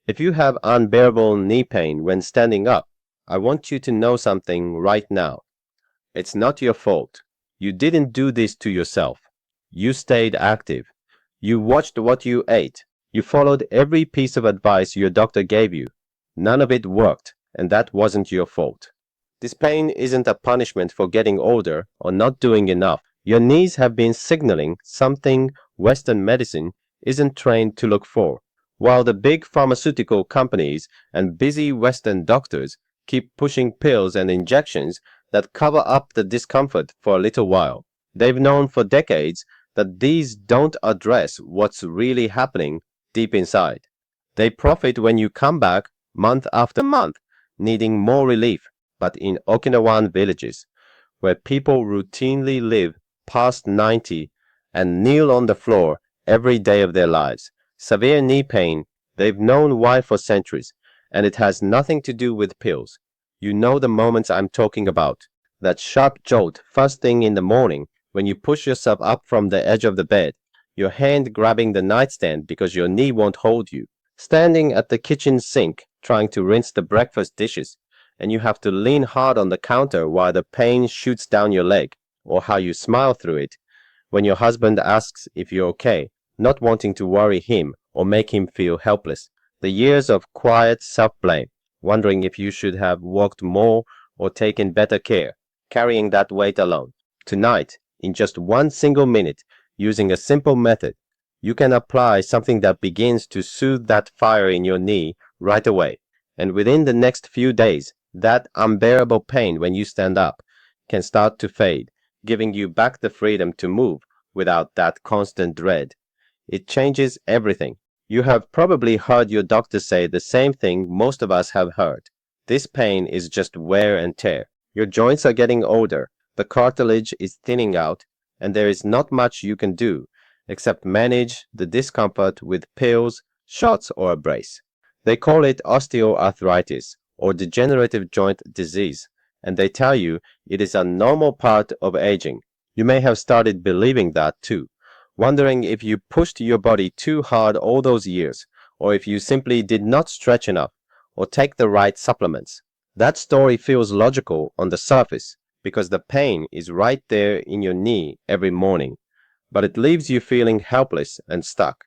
If you have unbearable knee pain when standing up, I want you to know something right now. It's not your fault. You didn't do this to yourself. You stayed active. You watched what you ate. You followed every piece of advice your doctor gave you. None of it worked, and that wasn't your fault. This pain isn't a punishment for getting older or not doing enough. Your knees have been signaling something Western medicine isn't trained to look for. While the big pharmaceutical companies and busy Western doctors keep pushing pills and injections that cover up the discomfort for a little while, they've known for decades that these don't address what's really happening deep inside. They profit when you come back month after month needing more relief, but in Okinawan villages, where people routinely live past 90 and kneel on the floor every day of their lives. Severe knee pain, they've known why for centuries, and it has nothing to do with pills. You know the moments I'm talking about. That sharp jolt first thing in the morning when you push yourself up from the edge of the bed, your hand grabbing the nightstand because your knee won't hold you, standing at the kitchen sink trying to rinse the breakfast dishes, and you have to lean hard on the counter while the pain shoots down your leg, or how you smile through it when your husband asks if you're okay, not wanting to worry him or make him feel helpless. The years of quiet self-blame, wondering if you should have walked more or taken better care, carrying that weight alone. Tonight, in just one single minute, using a simple method, you can apply something that begins to soothe that fire in your knee right away. And within the next few days, that unbearable pain when you stand up can start to fade, giving you back the freedom to move without that constant dread. It changes everything. You have probably heard your doctor say the same thing most of us have heard. This pain is just wear and tear. Your joints are getting older, the cartilage is thinning out, and there is not much you can do except manage the discomfort with pills, shots, or a brace. They call it osteoarthritis or degenerative joint disease, and they tell you it is a normal part of aging. You may have started believing that too, wondering if you pushed your body too hard all those years, or if you simply did not stretch enough or take the right supplements. That story feels logical on the surface because the pain is right there in your knee every morning, but it leaves you feeling helpless and stuck.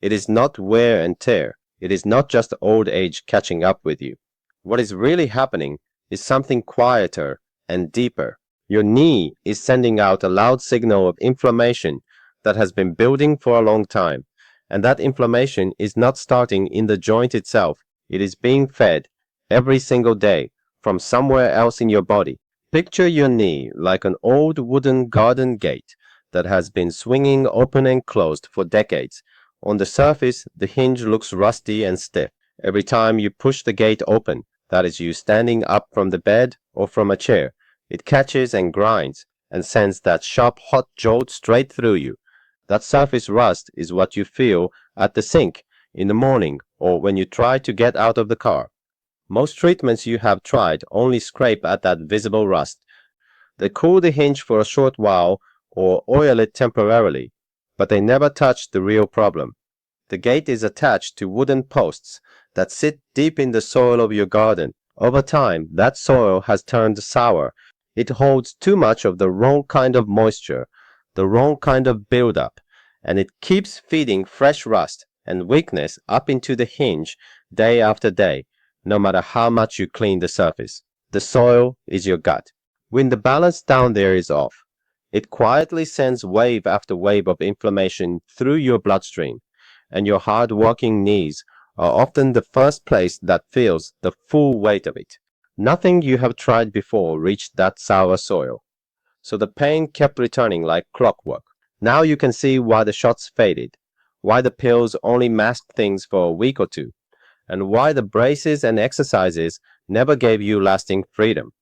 It is not wear and tear. It is not just old age catching up with you. What is really happening is something quieter and deeper. Your knee is sending out a loud signal of inflammation that has been building for a long time, and that inflammation is not starting in the joint itself. It is being fed every single day from somewhere else in your body. Picture your knee like an old wooden garden gate that has been swinging open and closed for decades. On the surface, the hinge looks rusty and stiff. Every time you push the gate open, that is you standing up from the bed or from a chair, it catches and grinds and sends that sharp hot jolt straight through you. That surface rust is what you feel at the sink in the morning or when you try to get out of the car. Most treatments you have tried only scrape at that visible rust. They cool the hinge for a short while or oil it temporarily, but they never touch the real problem. The gate is attached to wooden posts that sit deep in the soil of your garden. Over time, that soil has turned sour. It holds too much of the wrong kind of moisture, the wrong kind of buildup, and it keeps feeding fresh rust and weakness up into the hinge day after day, no matter how much you clean the surface. The soil is your gut. When the balance down there is off, it quietly sends wave after wave of inflammation through your bloodstream, and your hard-working knees are often the first place that feels the full weight of it. Nothing you have tried before reached that sour soil, so the pain kept returning like clockwork. Now you can see why the shots faded, why the pills only masked things for a week or two, and why the braces and exercises never gave you lasting freedom.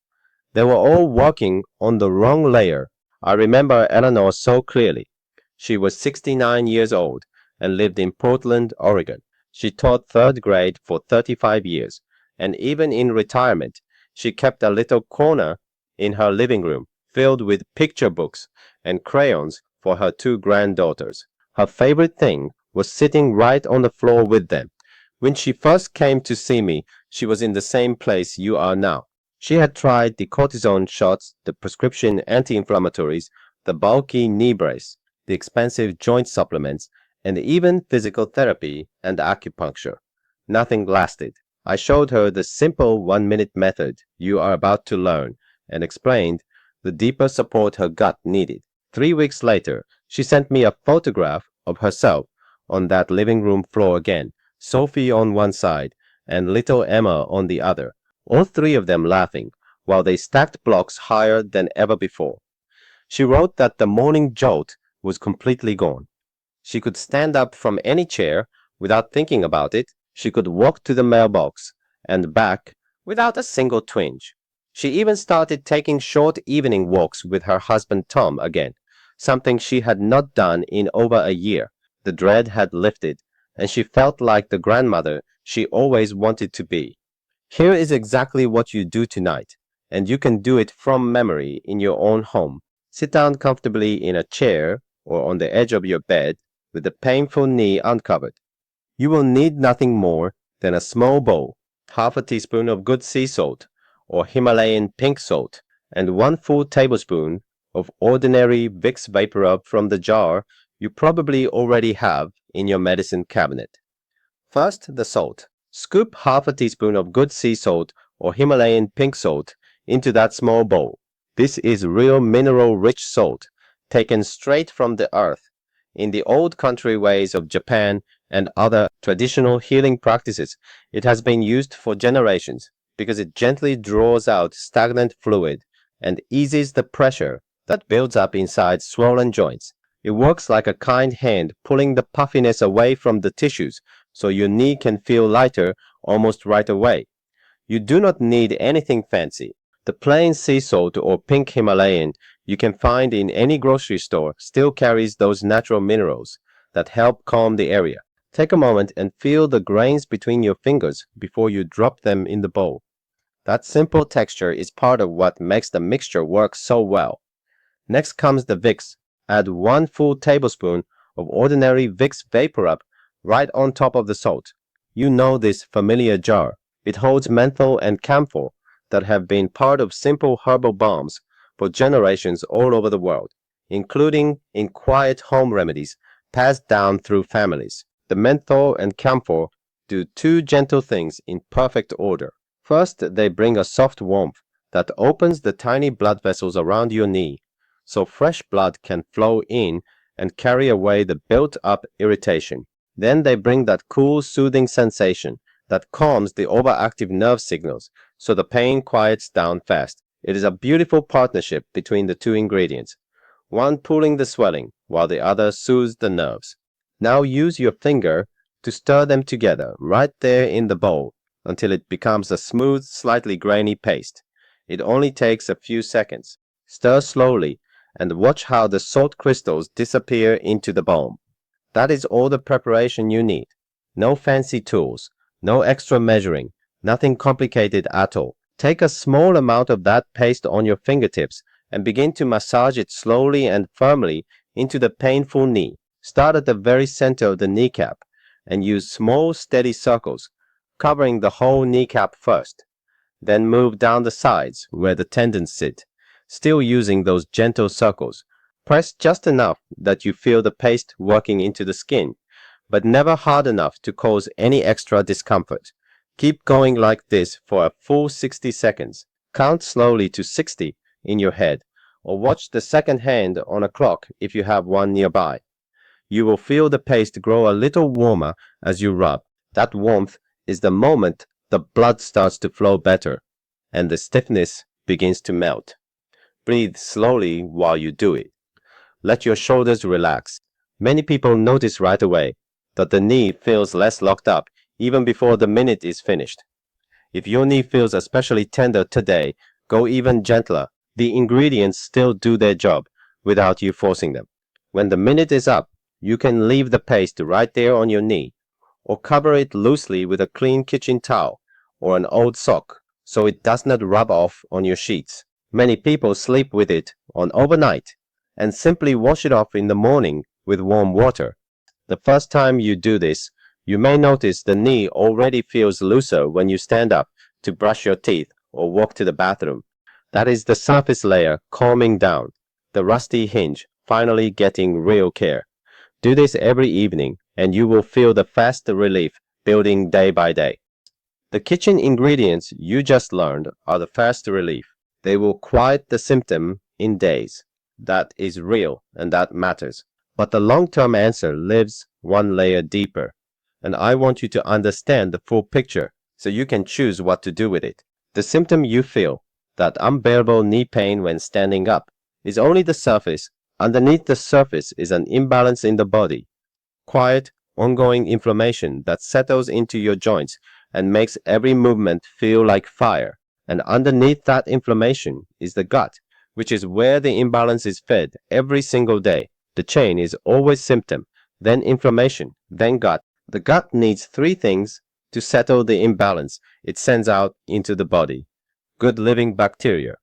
They were all working on the wrong layer. I remember Eleanor so clearly. She was 69 years old and lived in Portland, Oregon. She taught third grade for 35 years, and even in retirement, she kept a little corner in her living room filled with picture books and crayons for her two granddaughters. Her favorite thing was sitting right on the floor with them, When she first came to see me, she was in the same place you are now. She had tried the cortisone shots, the prescription anti-inflammatories, the bulky knee brace, the expensive joint supplements, and even physical therapy and acupuncture. Nothing lasted. I showed her the simple 1-minute method you are about to learn and explained the deeper support her gut needed. 3 weeks later, she sent me a photograph of herself on that living room floor again, Sophie on one side and little Emma on the other, all three of them laughing, while they stacked blocks higher than ever before. She wrote that the morning jolt was completely gone. She could stand up from any chair without thinking about it. She could walk to the mailbox and back without a single twinge. She even started taking short evening walks with her husband Tom again, something she had not done in over a year. The dread had lifted, and she felt like the grandmother she always wanted to be. Here is exactly what you do tonight, and you can do it from memory in your own home. Sit down comfortably in a chair or on the edge of your bed with the painful knee uncovered. You will need nothing more than a small bowl, half a teaspoon of good sea salt or Himalayan pink salt, and 1 full tablespoon of ordinary Vicks VapoRub from the jar you probably already have in your medicine cabinet. First, the salt. Scoop half a teaspoon of good sea salt or Himalayan pink salt into that small bowl. This is real mineral-rich salt, taken straight from the earth. In the old country ways of Japan and other traditional healing practices, it has been used for generations because it gently draws out stagnant fluid and eases the pressure that builds up inside swollen joints. It works like a kind hand pulling the puffiness away from the tissues so your knee can feel lighter almost right away. You do not need anything fancy. The plain sea salt or pink Himalayan you can find in any grocery store still carries those natural minerals that help calm the area. Take a moment and feel the grains between your fingers before you drop them in the bowl. That simple texture is part of what makes the mixture work so well. Next comes the Vicks. Add 1 full tablespoon of ordinary Vicks VapoRub right on top of the salt. You know this familiar jar. It holds menthol and camphor that have been part of simple herbal balms for generations all over the world, including in quiet home remedies passed down through families. The menthol and camphor do two gentle things in perfect order. First, they bring a soft warmth that opens the tiny blood vessels around your knee so fresh blood can flow in and carry away the built-up irritation. Then they bring that cool, soothing sensation that calms the overactive nerve signals so the pain quiets down fast. It is a beautiful partnership between the two ingredients, one pulling the swelling while the other soothes the nerves. Now use your finger to stir them together right there in the bowl until it becomes a smooth, slightly grainy paste. It only takes a few seconds. Stir slowly and watch how the salt crystals disappear into the balm. That is all the preparation you need. No fancy tools, no extra measuring, nothing complicated at all. Take a small amount of that paste on your fingertips and begin to massage it slowly and firmly into the painful knee. Start at the very center of the kneecap and use small, steady circles, covering the whole kneecap first. Then move down the sides where the tendons sit, still using those gentle circles. Press just enough that you feel the paste working into the skin, but never hard enough to cause any extra discomfort. Keep going like this for a full 60 seconds. Count slowly to 60 in your head, or watch the second hand on a clock if you have one nearby. You will feel the paste grow a little warmer as you rub. That warmth is the moment the blood starts to flow better, and the stiffness begins to melt. Breathe slowly while you do it. Let your shoulders relax. Many people notice right away that the knee feels less locked up even before the minute is finished. If your knee feels especially tender today, go even gentler. The ingredients still do their job without you forcing them. When the minute is up, you can leave the paste right there on your knee, or cover it loosely with a clean kitchen towel or an old sock so it does not rub off on your sheets. Many people sleep with it on overnight and simply wash it off in the morning with warm water. The first time you do this, You may notice the knee already feels looser when you stand up to brush your teeth or walk to the bathroom. That is the surface layer calming down, the rusty hinge finally getting real care. Do this every evening and you will feel the fast relief building day by day. The kitchen ingredients you just learned are the fast relief. They will quiet the symptom in days. That is real and that matters. But the long-term answer lives one layer deeper. And I want you to understand the full picture so you can choose what to do with it. The symptom you feel, that unbearable knee pain when standing up, is only the surface. Underneath the surface is an imbalance in the body. Quiet, ongoing inflammation that settles into your joints and makes every movement feel like fire. And underneath that inflammation is the gut, which is where the imbalance is fed every single day. The chain is always symptom, then inflammation, then gut. The gut needs three things to settle the imbalance it sends out into the body: good living bacteria,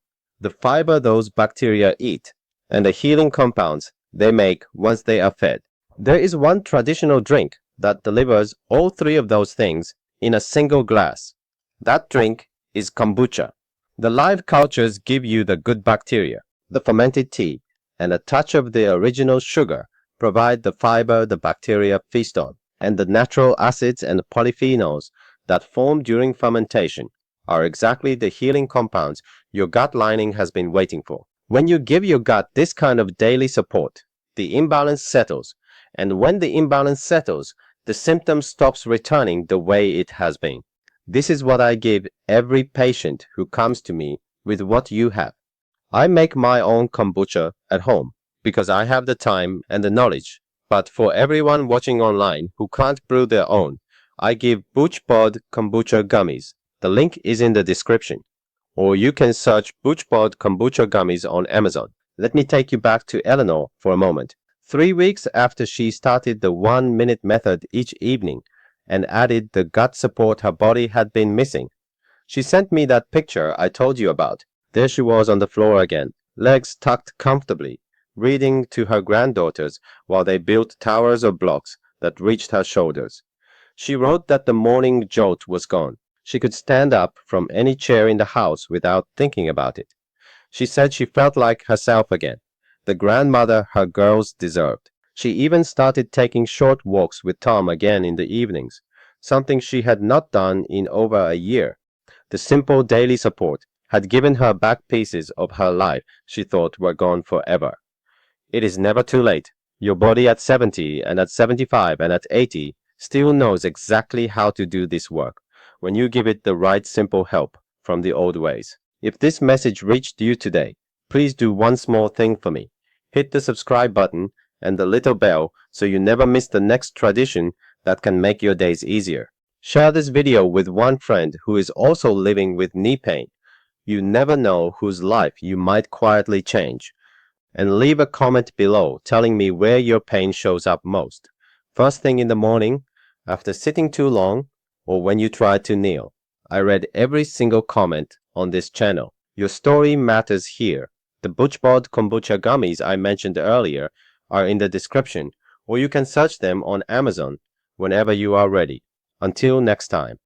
the fiber those bacteria eat, and the healing compounds they make once they are fed. There is one traditional drink that delivers all three of those things in a single glass. That drink is kombucha. The live cultures give you the good bacteria. The fermented tea and a touch of the original sugar provide the fiber the bacteria feast on, and the natural acids and polyphenols that form during fermentation are exactly the healing compounds your gut lining has been waiting for. When you give your gut this kind of daily support, the imbalance settles, and when the imbalance settles, the symptom stops returning the way it has been. This is what I give every patient who comes to me with what you have. I make my own kombucha at home because I have the time and the knowledge. But for everyone watching online who can't brew their own, I give BoochBod Kombucha Gummies. The link is in the description. Or you can search BoochBod Kombucha Gummies on Amazon. Let me take you back to Eleanor for a moment. 3 weeks after she started the 1-minute method each evening and added the gut support her body had been missing, she sent me that picture I told you about. There she was on the floor again, legs tucked comfortably, reading to her granddaughters while they built towers of blocks that reached her shoulders. She wrote that the morning jolt was gone. She could stand up from any chair in the house without thinking about it. She said she felt like herself again, the grandmother her girls deserved. She even started taking short walks with Tom again in the evenings, something she had not done in over a year. The simple daily support had given her back pieces of her life she thought were gone forever. It is never too late. Your body at 70 and at 75 and at 80 still knows exactly how to do this work when you give it the right simple help from the old ways. If this message reached you today, please do one small thing for me. Hit the subscribe button and the little bell so you never miss the next tradition that can make your days easier. Share this video with one friend who is also living with knee pain. You never know whose life you might quietly change. And leave a comment below telling me where your pain shows up most. First thing in the morning, after sitting too long, or when you try to kneel. I read every single comment on this channel. Your story matters here. The BoochBod Kombucha Gummies I mentioned earlier are in the description, or you can search them on Amazon whenever you are ready. Until next time.